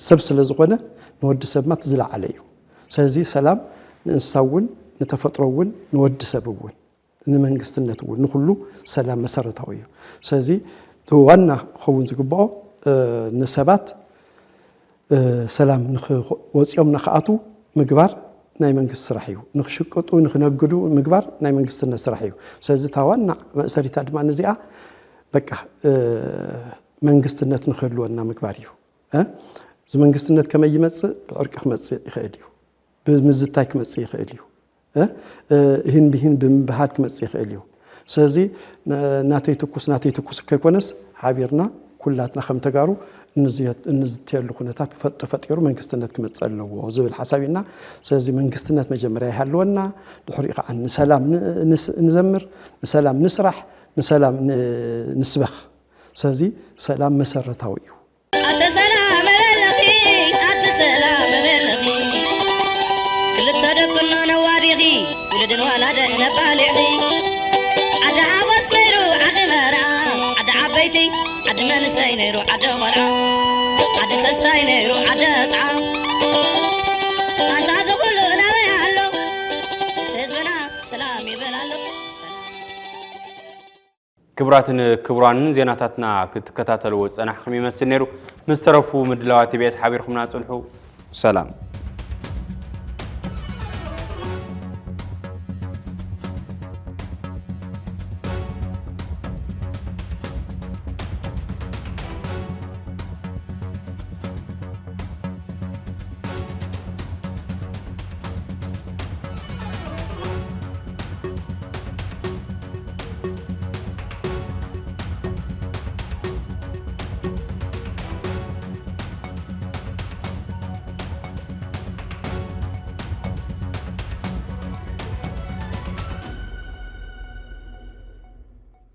سبس لزقنا نود سبما تزلع عليه سزي سلام نسوون نتفترون نود سببون نمنجست النتول نخلو سلام مسارتاويه سزي توانا خوون زقباو نسبات سلام نخ وصيام نخاتو مقبار ناي منجست سرحيو نخشقطو نخنقدو مقبار ناي منجست سرحيو سزي توانا مساريت ادما نزيا بقى منجستነት نخلونا مقباريو ز منجستነት كما يمص عرق خمص يخيليو بمزتاي كمص يخيليو هين بهين بمبهات كمص يخيليو سلازي ناتي تكوس كيكونس حابيرنا كلاتنا خم تغارو እንዝት ያሉ ሁኔታት ተፈጥሩ መንግስትነት ከመጸለው ዝብል ሐሳቢና ስለዚህ መንግስትነት መጀመሪያ ያለውና ድሕሪኡ አን ሰላም ንዘምር ሰላም ንስራሕ ንሰላም ንስበኽ ስለዚህ ሰላም መሰረታዊ እዩ ክልተ ደቅና ነዋዲኺ ውልድን ዋላደ ነባሊዒ ዓደ ሓጎስ ነይሩ ዓደ መርዓ ዓደ ዓበይቲ ዓደ መንእሰይ ነይሩ ዓደ ቆልዓ ዓደ ተስታይ ነይሩ ዓደ ጣዓ ኣንታ ዝኩሉ ናበይ ኣሎ ህዝብና ሰላም ይበል ኣሎ ክቡራትን ክቡራንን ዜናታትና ክትከታተሉ ፀናሕኩም ይመስል ነይሩ ምስ ተረፉ ምድላዋ ቲቢኤስ ሓቢርኩምና ፅንሑ ሰላም